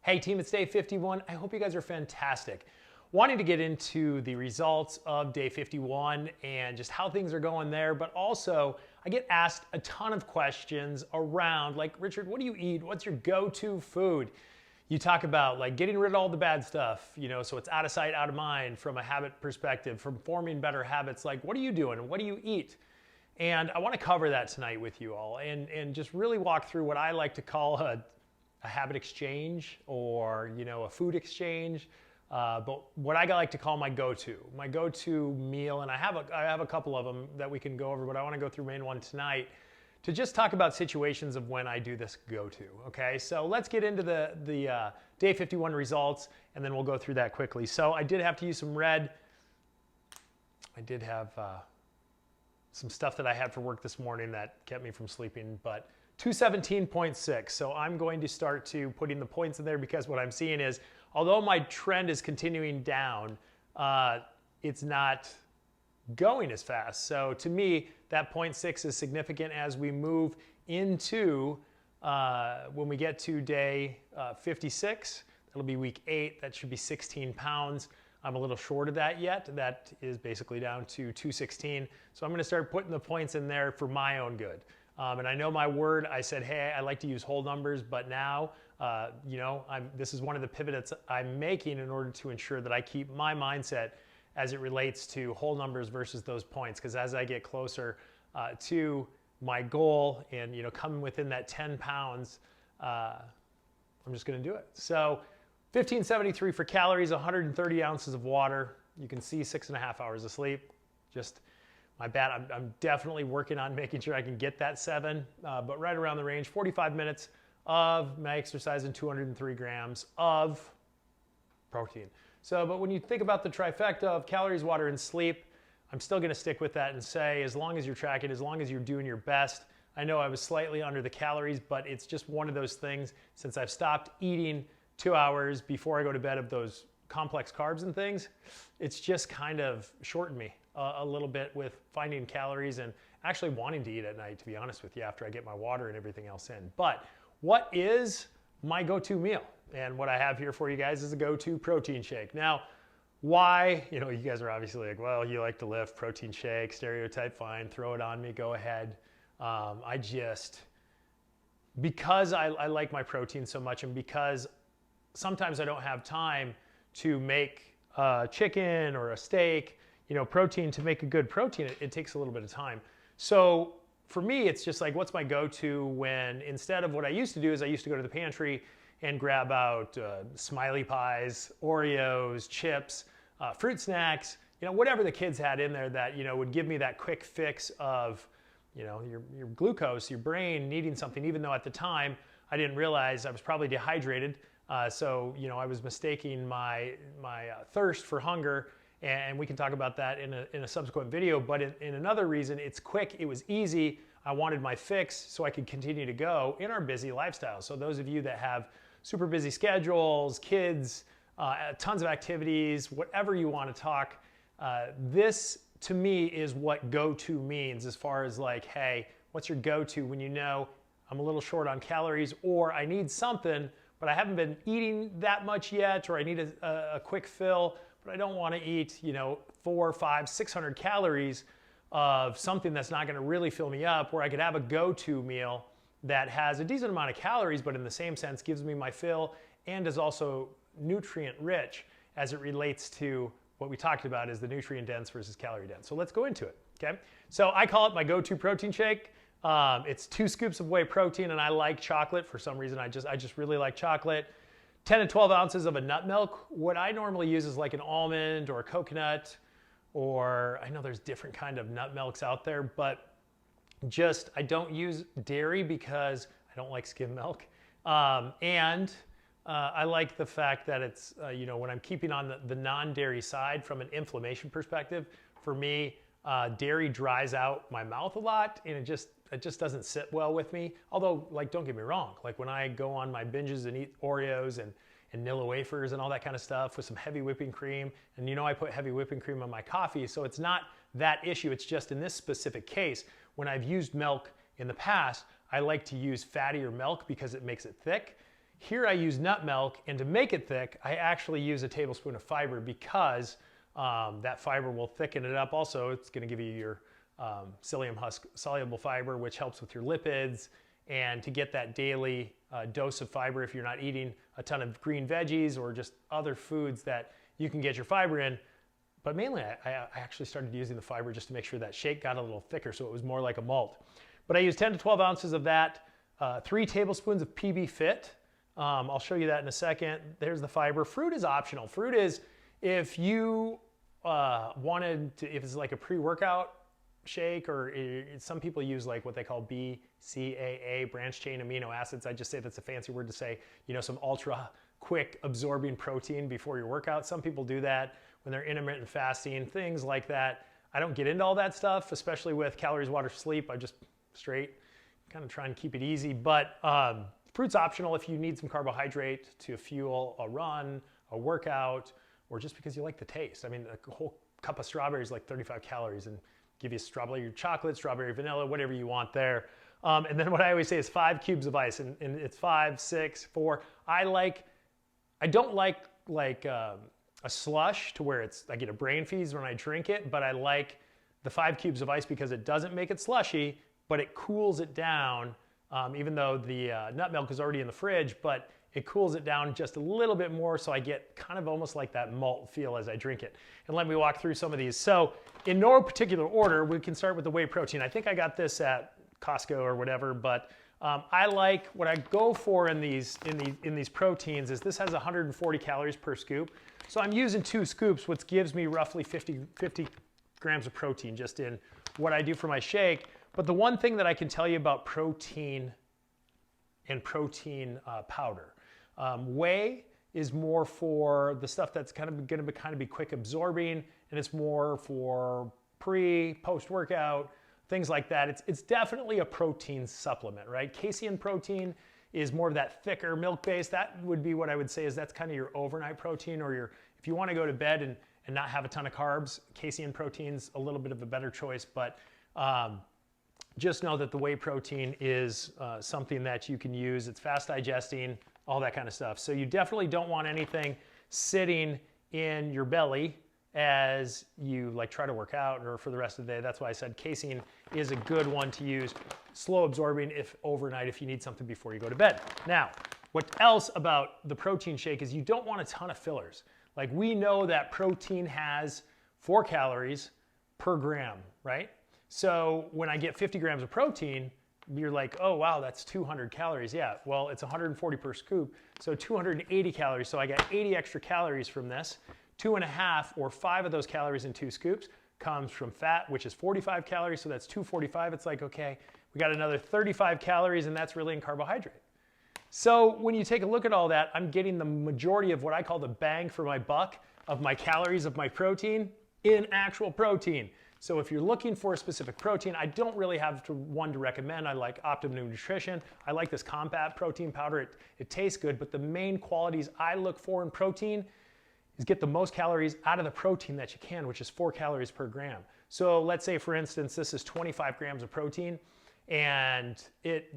Hey team, it's day 51. I hope you guys are fantastic. Wanting to get into the results of day 51 and just how things are going there, but also I get asked a ton of questions around like, Richard, what do you eat? What's your go-to food? You talk about like getting rid of all the bad stuff, so it's out of sight, out of mind from a habit perspective, from forming better habits. Like, what are you doing? What do you eat? And I want to cover that tonight with you all and just really walk through what I like to call a habit exchange or a food exchange, but what I like to call my go-to meal, and I have a couple of them that we can go over, but I want to go through main one tonight to just talk about situations of when I do this go-to. Okay, so let's get into the day 51 results, and then we'll go through that quickly. So I did have to use some red. I did have some stuff that I had for work this morning that kept me from sleeping, but 217.6. So I'm going to start to putting the points in there because what I'm seeing is, although my trend is continuing down, it's not going as fast. So to me, that 0.6 is significant as we move into, when we get to day 56, that'll be week 8, that should be 16 pounds. I'm a little short of that yet. That is basically down to 216. So I'm gonna start putting the points in there for my own good. And I know my word, I said, hey, I like to use whole numbers, but now, this is one of the pivots I'm making in order to ensure that I keep my mindset as it relates to whole numbers versus those points. Because as I get closer to my goal and, coming within that 10 pounds, I'm just gonna do it. So 1573 for calories, 130 ounces of water. You can see 6.5 hours of sleep. Just my bad. I'm definitely working on making sure I can get that 7, but right around the range. 45 minutes of my exercise and 203 grams of protein. So, but when you think about the trifecta of calories, water, and sleep, I'm still going to stick with that and say, as long as you're tracking, as long as you're doing your best. I know I was slightly under the calories, but it's just one of those things since I've stopped eating 2 hours before I go to bed of those complex carbs and things, it's just kind of shortened me a little bit with finding calories and actually wanting to eat at night, to be honest with you, after I get my water and everything else in. But what is my go-to meal? And what I have here for you guys is a go-to protein shake. Now, why? You guys are obviously like, well, you like to lift, protein shake, stereotype, fine, throw it on me, go ahead. Because I like my protein so much and because sometimes I don't have time to make chicken or a steak, protein, to make a good protein, it takes a little bit of time. So for me, it's just like, what's my go-to when instead of what I used to do is I used to go to the pantry and grab out Smiley Pies, Oreos, chips, fruit snacks, whatever the kids had in there that, would give me that quick fix of, your glucose, your brain needing something, even though at the time I didn't realize I was probably dehydrated. So, I was mistaking my thirst for hunger, and we can talk about that in a subsequent video. But in another reason, it's quick, it was easy. I wanted my fix so I could continue to go in our busy lifestyle. So those of you that have super busy schedules, kids, tons of activities, whatever you want to talk, this to me is what go-to means as far as like, hey, what's your go-to when I'm a little short on calories or I need something, but I haven't been eating that much yet, or I need a quick fill, but I don't want to eat, 400, 500, 600 calories of something that's not going to really fill me up, where I could have a go-to meal that has a decent amount of calories, but in the same sense gives me my fill and is also nutrient rich as it relates to what we talked about is the nutrient dense versus calorie dense. So let's go into it, okay? So I call it my go-to protein shake. It's 2 scoops of whey protein, and I like chocolate. For some reason, I just really like chocolate. 10 to 12 ounces of a nut milk. What I normally use is like an almond or a coconut, or I know there's different kind of nut milks out there, but I don't use dairy because I don't like skim milk. I like the fact that it's, when I'm keeping on the non-dairy side from an inflammation perspective, for me, dairy dries out my mouth a lot, and it just doesn't sit well with me. Although, like, don't get me wrong, like when I go on my binges and eat Oreos and Nilla wafers and all that kind of stuff with some heavy whipping cream, and I put heavy whipping cream on my coffee, so it's not that issue. It's just in this specific case, when I've used milk in the past, I like to use fattier milk because it makes it thick. Here I use nut milk, and to make it thick, I actually use a tablespoon of fiber because that fiber will thicken it up. Also, it's going to give you your psyllium husk soluble fiber, which helps with your lipids, and to get that daily dose of fiber if you're not eating a ton of green veggies or just other foods that you can get your fiber in. But mainly, I actually started using the fiber just to make sure that shake got a little thicker, so it was more like a malt. But I use 10 to 12 ounces of that, 3 tablespoons of PB Fit. I'll show you that in a second. There's the fiber. Fruit is optional. Fruit is, if you wanted to, if it's like a pre-workout shake, or some people use like what they call BCAA, branch chain amino acids. I just say that's a fancy word to say, you know, some ultra quick absorbing protein before your workout. Some people do that when they're intermittent fasting, things like that. I don't get into all that stuff, especially with calories, water, sleep. I just straight kind of try and keep it easy. But fruit's optional if you need some carbohydrate to fuel a run, a workout, or just because you like the taste. I mean, a whole cup of strawberries is like 35 calories, and give you strawberry chocolate, strawberry vanilla, whatever you want there. And then what I always say is 5 cubes of ice, and it's 5, 6, 4. I don't like a slush to where I get a brain freeze when I drink it, but I like the 5 cubes of ice because it doesn't make it slushy, but it cools it down, even though the nut milk is already in the fridge, but it cools it down just a little bit more, so I get kind of almost like that malt feel as I drink it. And let me walk through some of these. So in no particular order, we can start with the whey protein. I think I got this at Costco or whatever, but I like, what I go for in these proteins is this has 140 calories per scoop. So I'm using 2 scoops, which gives me roughly 50 grams of protein just in what I do for my shake. But the one thing that I can tell you about protein and protein powder, whey is more for the stuff that's kind of going to be quick absorbing, and it's more for post workout, things like that. It's definitely a protein supplement, right? Casein protein is more of that thicker milk base. That would be what I would say is that's kind of your overnight protein, or if you want to go to bed and not have a ton of carbs, casein protein's a little bit of a better choice. But just know that the whey protein is something that you can use. It's fast digesting, all that kind of stuff. So you definitely don't want anything sitting in your belly as you like try to work out or for the rest of the day. That's why I said casein is a good one to use. Slow absorbing if overnight, if you need something before you go to bed. Now, what else about the protein shake is you don't want a ton of fillers. Like, we know that protein has 4 calories per gram, right? So when I get 50 grams of protein, you're like, oh wow, that's 200 calories. Yeah, well, it's 140 per scoop, so 280 calories. So I got 80 extra calories from this. 2.5 or 5 of those calories in 2 scoops comes from fat, which is 45 calories, so that's 245. It's like, okay, we got another 35 calories, and that's really in carbohydrate. So when you take a look at all that, I'm getting the majority of what I call the bang for my buck of my calories of my protein in actual protein. So if you're looking for a specific protein, I don't really have one to recommend. I like Optimum Nutrition. I like this Combat protein powder. It tastes good, but the main qualities I look for in protein is get the most calories out of the protein that you can, which is 4 calories per gram. So let's say, for instance, this is 25 grams of protein, and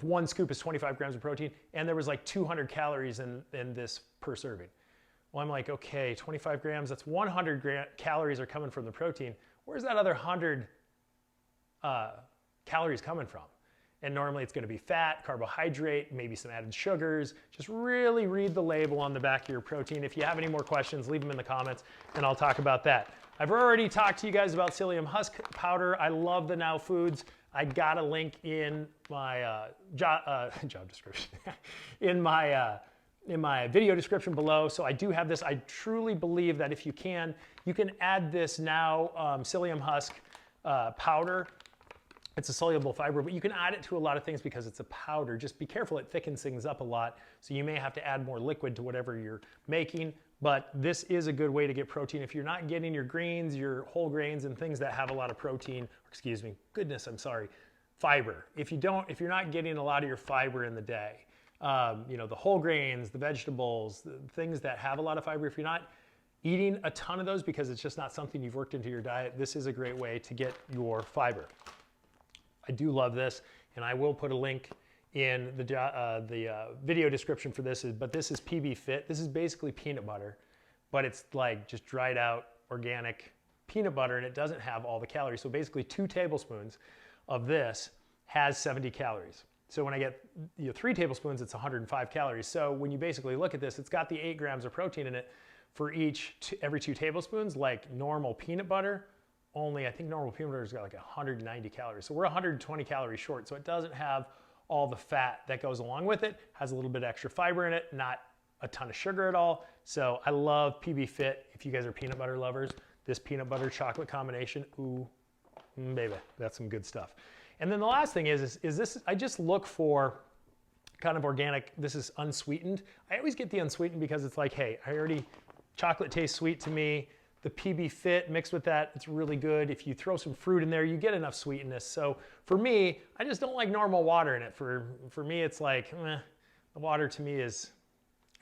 one scoop is 25 grams of protein, and there was like 200 calories in this per serving. Well, I'm like, okay, 25 grams, that's 100 calories are coming from the protein. Where's that other 100 calories coming from? And normally it's going to be fat, carbohydrate, maybe some added sugars. Just really read the label on the back of your protein. If you have any more questions, leave them in the comments and I'll talk about that. I've already talked to you guys about psyllium husk powder. I love the Now Foods. I got a link in my job description, in my video description below. So I do have this. I truly believe that if you can add this Now psyllium husk powder. It's a soluble fiber, but you can add it to a lot of things because it's a powder. Just be careful, it thickens things up a lot. So you may have to add more liquid to whatever you're making, but this is a good way to get protein. If you're not getting your greens, your whole grains and things that have a lot of protein, fiber. If you're not getting a lot of your fiber in the day, the whole grains, the vegetables, the things that have a lot of fiber, if you're not eating a ton of those because it's just not something you've worked into your diet, this is a great way to get your fiber. I do love this, and I will put a link in the video description for this, but this is PB Fit. This is basically peanut butter, but it's like just dried out organic peanut butter, and it doesn't have all the calories. So basically 2 tablespoons of this has 70 calories. So when I get 3 tablespoons, it's 105 calories. So when you basically look at this, it's got the 8 grams of protein in it for every 2 tablespoons, like normal peanut butter. Only, I think normal peanut butter's got like 190 calories. So we're 120 calories short. So it doesn't have all the fat that goes along with it, has a little bit of extra fiber in it, not a ton of sugar at all. So I love PB Fit. If you guys are peanut butter lovers, this peanut butter chocolate combination, ooh, baby, that's some good stuff. And then the last thing is this, I just look for kind of organic, this is unsweetened. I always get the unsweetened because it's like, hey, chocolate tastes sweet to me. The PB Fit mixed with that, it's really good. If you throw some fruit in there, you get enough sweetness. So for me, I just don't like normal water in it. For me, it's like, the water to me is,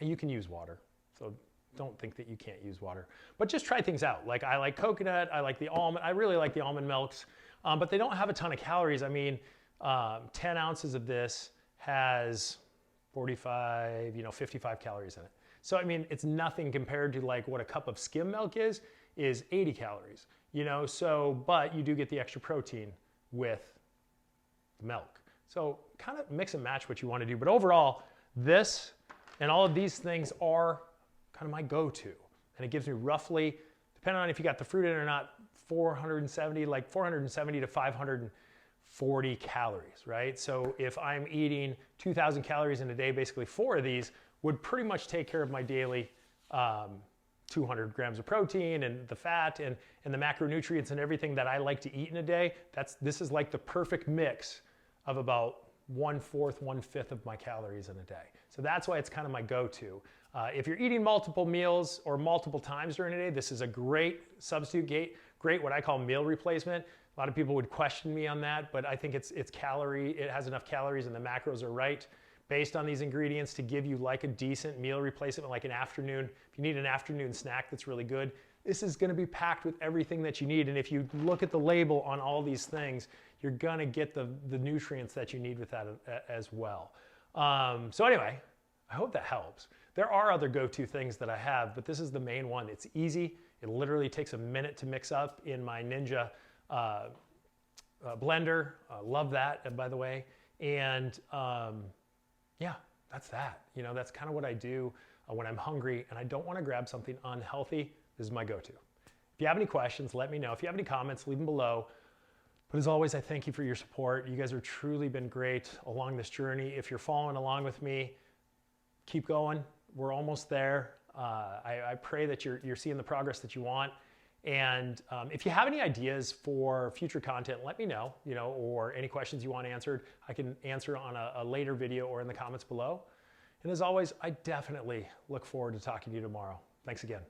you can use water. So don't think that you can't use water. But just try things out. Like I like coconut, I like the almond, I really like the almond milks, but they don't have a ton of calories. I mean, 10 ounces of this has 45, 55 calories in it. So, I mean, it's nothing compared to like what a cup of skim milk is 80 calories, so, but you do get the extra protein with the milk. So kind of mix and match what you want to do. But overall, this and all of these things are kind of my go-to. And it gives me roughly, depending on if you got the fruit in it or not, 470 to 540 calories, right? So if I'm eating 2,000 calories in a day, basically 4 of these would pretty much take care of my daily 200 grams of protein and the fat and the macronutrients and everything that I like to eat in a day. This is like the perfect mix of about 1/4, 1/5 of my calories in a day. So that's why it's kind of my go-to. If you're eating multiple meals or multiple times during a day, this is a great substitute, great what I call meal replacement. A lot of people would question me on that, but I think it has enough calories and the macros are right based on these ingredients to give you like a decent meal replacement, like an afternoon. If you need an afternoon snack that's really good, this is gonna be packed with everything that you need. And if you look at the label on all these things, you're gonna get the nutrients that you need with that as well. So anyway, I hope that helps. There are other go-to things that I have, but this is the main one. It's easy. It literally takes a minute to mix up in my Ninja blender. Love that, by the way. And yeah, that's that. That's kind of what I do when I'm hungry and I don't want to grab something unhealthy. This is my go-to. If you have any questions, let me know. If you have any comments, leave them below. But as always, I thank you for your support. You guys have truly been great along this journey. If you're following along with me, keep going. We're almost there. I pray that you're seeing the progress that you want. And if you have any ideas for future content, let me know, or any questions you want answered, I can answer on a later video or in the comments below. And as always, I definitely look forward to talking to you tomorrow. Thanks again.